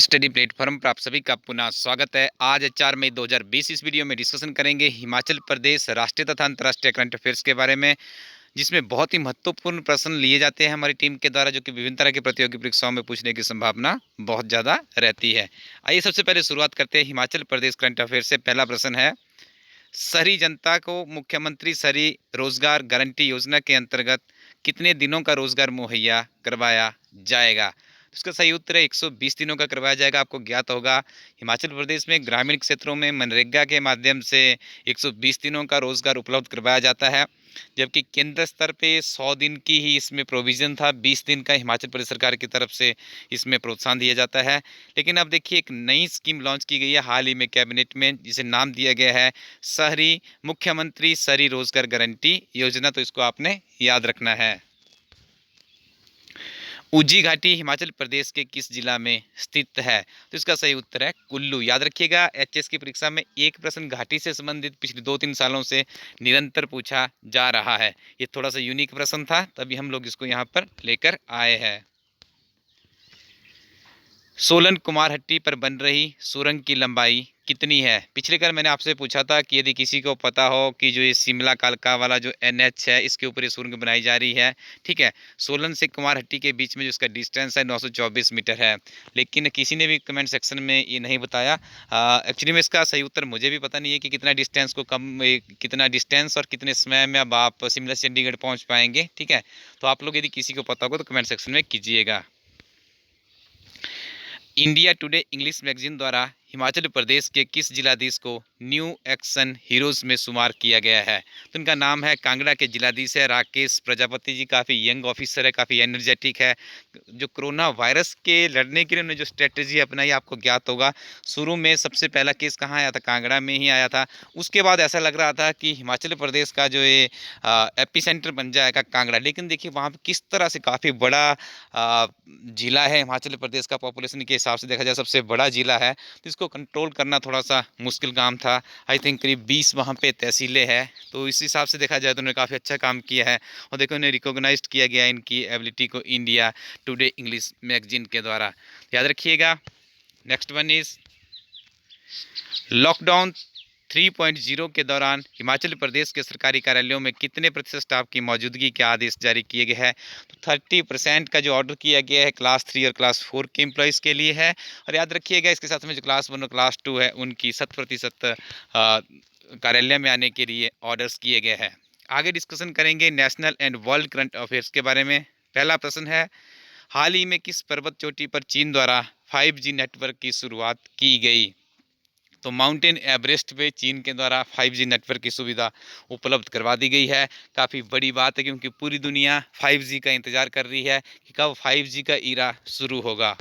Study platform पर आप सभी का पुनः स्वागत है। आज 4 मई 2020 इस वीडियो में डिस्कशन करेंगे हिमाचल प्रदेश राष्ट्रीय तथा अंतर्राष्ट्रीय करंट अफेयर्स के बारे में, जिसमें बहुत ही महत्वपूर्ण प्रश्न लिए जाते हैं हमारी टीम के द्वारा, जो कि विभिन्न तरह की प्रतियोगी परीक्षाओं में पूछने की संभावना बहुत ज़्यादा रहती है। आइए सबसे पहले शुरुआत करते हैं हिमाचल प्रदेश करंट अफेयर से। पहला प्रश्न है, शहरी जनता को मुख्यमंत्री शहरी रोजगार गारंटी योजना के अंतर्गत कितने दिनों का रोजगार मुहैया करवाया जाएगा? तो इसका सही उत्तर है 120 दिनों का करवाया जाएगा। आपको ज्ञात होगा हिमाचल प्रदेश में ग्रामीण क्षेत्रों में मनरेगा के माध्यम से 120 दिनों का रोजगार उपलब्ध करवाया जाता है, जबकि केंद्र स्तर पे 100 दिन की ही इसमें प्रोविज़न था। 20 दिन का हिमाचल प्रदेश सरकार की तरफ से इसमें प्रोत्साहन दिया जाता है। लेकिन अब देखिए, एक नई स्कीम लॉन्च की गई है हाल ही में कैबिनेट में, जिसे नाम दिया गया है शहरी मुख्यमंत्री शहरी रोजगार गारंटी योजना। तो इसको आपने याद रखना है। ऊजी घाटी हिमाचल प्रदेश के किस जिला में स्थित है? तो इसका सही उत्तर है कुल्लू। याद रखिएगा, एचएस की परीक्षा में एक प्रश्न घाटी से संबंधित पिछले 2-3 सालों से निरंतर पूछा जा रहा है। ये थोड़ा सा यूनिक प्रश्न था, तभी हम लोग इसको यहाँ पर लेकर आए हैं। सोलन कुमारहट्टी पर बन रही सुरंग की लंबाई कितनी है? पिछले बार मैंने आपसे पूछा था कि यदि किसी को पता हो कि जो ये शिमला कालका वाला जो एनएच है, इसके ऊपर ये सुरंग बनाई जा रही है, ठीक है। सोलन से कुमारहट्टी के बीच में जो इसका डिस्टेंस है 924 मीटर है, लेकिन किसी ने भी कमेंट सेक्शन में ये नहीं बताया। एक्चुअली में इसका सही उत्तर मुझे भी पता नहीं है कि कितना डिस्टेंस को कितना डिस्टेंस और कितने समय में अब आप शिमला से चंडीगढ़ पहुँच पाएंगे, ठीक है। तो आप लोग यदि किसी को पता होगा तो कमेंट सेक्शन में कीजिएगा। इंडिया टुडे इंग्लिश मैगजीन द्वारा हिमाचल प्रदेश के किस जिलाधीश को न्यू एक्शन हीरोज में शुमार किया गया है? तो उनका नाम है, कांगड़ा के जिलाधीश है राकेश प्रजापति जी। काफ़ी यंग ऑफिसर है, काफ़ी एनर्जेटिक है। जो कोरोना वायरस के लड़ने के लिए उन्होंने जो स्ट्रेटजी अपनाई, आपको ज्ञात होगा। शुरू में सबसे पहला केस कहाँ आया था? कांगड़ा में ही आया था। उसके बाद ऐसा लग रहा था कि हिमाचल प्रदेश का जो ये एपी सेंटर बन जाएगा कांगड़ा, लेकिन देखिए वहाँ पर किस तरह से काफ़ी बड़ा जिला है। हिमाचल प्रदेश का पॉपुलेशन के हिसाब से देखा जाए सबसे बड़ा जिला है, तो इसको कंट्रोल करना थोड़ा सा मुश्किल काम था। आई थिंक करीब 20 वहाँ पे तहसीलें हैं, तो इस हिसाब से देखा जाए तो उन्होंने काफ़ी अच्छा काम किया है। और देखो, उन्हें रिकॉग्नाइज्ड किया गया इनकी एबिलिटी को इंडिया टुडे इंग्लिश मैगजीन के द्वारा। याद रखिएगा। नेक्स्ट वन इज, लॉकडाउन 3.0 के दौरान हिमाचल प्रदेश के सरकारी कार्यालयों में कितने प्रतिशत स्टाफ की मौजूदगी के आदेश जारी किए गए हैं? तो 30% का जो ऑर्डर किया गया है क्लास 3 और क्लास 4 के एम्प्लॉयज़ के लिए है। और याद रखिएगा, इसके साथ में जो क्लास 1 और क्लास 2 है, उनकी 100% कार्यालय में आने के लिए ऑर्डर्स किए गए हैं। आगे डिस्कशन करेंगे national and world current affairs के बारे में। पहला प्रश्न है, हाल ही में किस पर्वत चोटी पर चीन द्वारा 5G नेटवर्क की शुरुआत की गई? तो माउंटेन एवरेस्ट पे चीन के द्वारा 5G नेटवर्क की सुविधा उपलब्ध करवा दी गई है। काफ़ी बड़ी बात है, क्योंकि पूरी दुनिया 5G का इंतज़ार कर रही है कि कब 5G का ईरा शुरू होगा।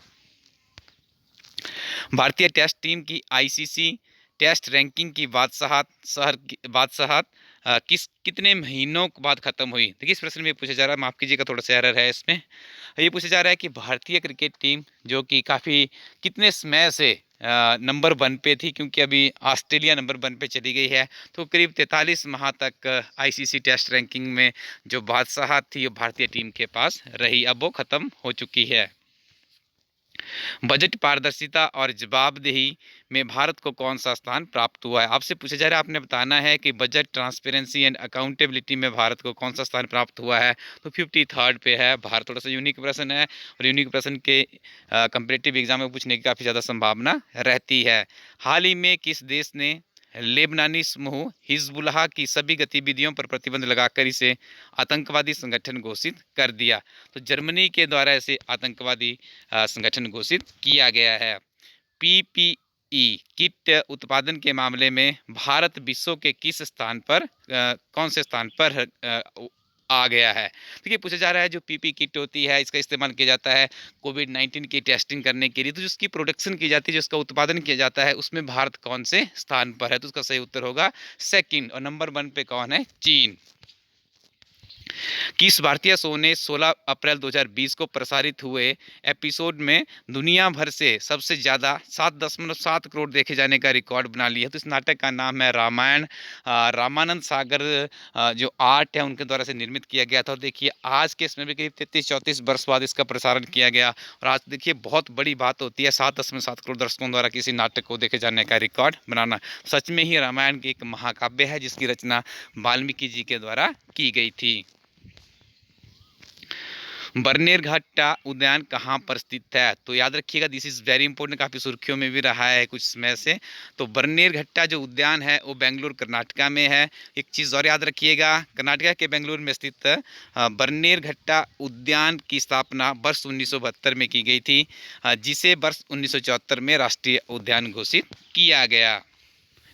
भारतीय टेस्ट टीम की आईसीसी टेस्ट रैंकिंग की बादशाहत कितने महीनों के बाद खत्म हुई? देखिए, इस प्रश्न में पूछा जा रहा है, माफ़ कीजिएगा थोड़ा सा एरर है इसमें। ये पूछा जा रहा है कि भारतीय क्रिकेट टीम जो कि काफ़ी कितने समय से नंबर 1 पे थी, क्योंकि अभी ऑस्ट्रेलिया नंबर 1 पे चली गई है, तो करीब 43 माह तक आईसीसी टेस्ट रैंकिंग में जो बादशाहत थी वो भारतीय टीम के पास रही। अब वो ख़त्म हो चुकी है। बजट पारदर्शिता और जवाबदेही में भारत को कौन सा स्थान प्राप्त हुआ है? आपसे पूछा जा रहा है, आपने बताना है कि बजट ट्रांसपेरेंसी एंड अकाउंटेबिलिटी में भारत को कौन सा स्थान प्राप्त हुआ है। तो 53rd पे है भारत। थोड़ा सा यूनिक प्रश्न है, और यूनिक प्रश्न के कंपटीटिव एग्जाम में पूछने की काफ़ी ज़्यादा संभावना रहती है। हाल ही में किस देश ने लेबनानी समूह हिजबुल्लाह की सभी गतिविधियों पर प्रतिबंध लगाकर इसे आतंकवादी संगठन घोषित कर दिया? तो जर्मनी के द्वारा इसे आतंकवादी संगठन घोषित किया गया है। पीपीई किट उत्पादन के मामले में भारत विश्व के किस स्थान पर कौन से स्थान पर आ गया है? देखिए, पूछा जा रहा है जो पीपी किट होती है, इसका इस्तेमाल किया जाता है कोविड-19 की टेस्टिंग करने के लिए। तो जिसकी प्रोडक्शन की जाती है, जिसका उत्पादन किया जाता है, उसमें भारत कौन से स्थान पर है? तो उसका सही उत्तर होगा सेकंड। और नंबर 1 पे कौन है? चीन। किस भारतीय शो ने 16 अप्रैल 2020 को प्रसारित हुए एपिसोड में दुनिया भर से सबसे ज़्यादा 7.7 करोड़ देखे जाने का रिकॉर्ड बना लिया? तो इस नाटक का नाम है रामायण। रामानंद सागर जो आर्ट है उनके द्वारा से निर्मित किया गया था। और देखिए आज के इसमें भी करीब 33-34 वर्ष बाद इसका प्रसारण किया गया। और आज देखिए बहुत बड़ी बात होती है 7.7 करोड़ दर्शकों द्वारा किसी नाटक को देखे जाने का रिकॉर्ड बनाना। सच में ही रामायण की एक महाकाव्य है जिसकी रचना वाल्मीकि जी के द्वारा की गई थी। बरनेरघट्टा उद्यान कहाँ पर स्थित है? तो याद रखिएगा, दिस इज़ वेरी इंपॉर्टेंट, काफ़ी सुर्खियों में भी रहा है कुछ समय से। तो बरनेरघट्टा जो उद्यान है वो बेंगलुरु कर्नाटका में है। एक चीज़ और याद रखिएगा, कर्नाटका के बेंगलुरु में स्थित बरनेरघट्टा उद्यान की स्थापना वर्ष 1972 में की गई थी, जिसे वर्ष 1974 में राष्ट्रीय उद्यान घोषित किया गया।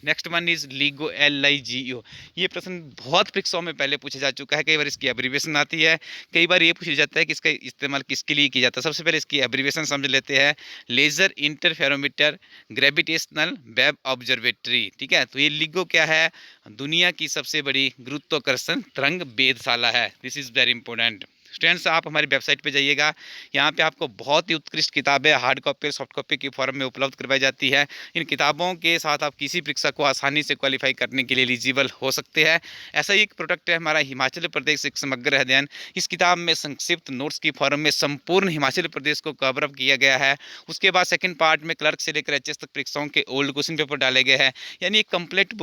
Next one is LIGO, LIGO। ये प्रश्न बहुत परीक्षाओं में पहले पूछा जा चुका है, कई बार इसकी एब्रीविएशन आती है, कई बार ये पूछा जाता है कि इसका इस्तेमाल किसके लिए किया जाता है। सबसे पहले इसकी एब्रीविएशन समझ लेते हैं, laser interferometer gravitational wave observatory. ठीक है, तो ये लीगो क्या है? दुनिया की सबसे बड़ी गुरुत्वाकर्षण तरंग वेधशाला है। This is very important. Students, आप हमारी वेबसाइट पे जाइएगा, यहाँ पे आपको बहुत ही उत्कृष्ट किताबें हार्ड कॉपी और सॉफ्ट कॉपी की फॉर्म में उपलब्ध करवाई जाती है। इन किताबों के साथ आप किसी परीक्षा को आसानी से क्वालिफाई करने के लिए एलिजिबल हो सकते हैं। ऐसा ही एक प्रोडक्ट है हमारा हिमाचल प्रदेश एक समग्र अध्ययन। इस किताब में संक्षिप्त नोट्स की फॉर्म में संपूर्ण हिमाचल प्रदेश को कवर अप किया गया है। उसके बाद सेकंड पार्ट में क्लर्क से लेकर HS तक परीक्षाओं के ओल्ड क्वेश्चन पेपर डाले गए हैं। यानी एक कंप्लीट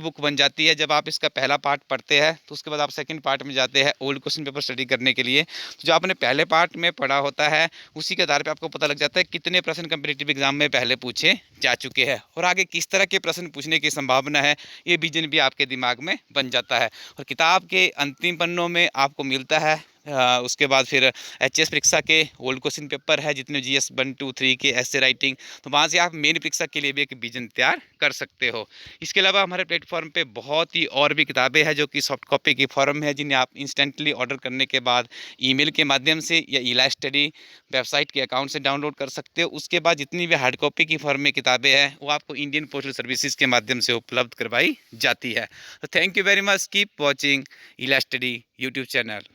बुक बन जाती है। जब आप इसका पहला पार्ट पढ़ते हैं तो उसके बाद आप सेकंड पार्ट में जाते हैं ओल्ड क्वेश्चन पेपर स्टडी करने के लिए। तो जो आपने पहले पार्ट में पढ़ा होता है उसी के आधार पर आपको पता लग जाता है कितने प्रश्न कंपीटिटिव एग्जाम में पहले पूछे जा चुके हैं और आगे किस तरह के प्रश्न पूछने की संभावना है, ये विजन भी आपके दिमाग में बन जाता है। और किताब के अंतिम पन्नों में आपको मिलता है उसके बाद फिर HS परीक्षा के ओल्ड क्वेश्चन पेपर है, जितने GS 1, 2, 3 के ऐसे राइटिंग, तो वहाँ से आप मेन परीक्षा के लिए भी एक विजन तैयार कर सकते हो। इसके अलावा हमारे प्लेटफॉर्म पे बहुत ही और भी किताबें हैं जो कि सॉफ्ट कॉपी की फॉर्म है, जिन्हें आप इंस्टेंटली ऑर्डर करने के बाद ईमेल के माध्यम से या इलास्टडी वेबसाइट के अकाउंट से डाउनलोड कर सकते हो। उसके बाद जितनी भी हार्ड कॉपी की फॉर्म में किताबें हैं वो आपको इंडियन पोस्टल सर्विसेज के माध्यम से उपलब्ध करवाई जाती है। तो thank you very much, keep watching इलास्टडी यूट्यूब चैनल।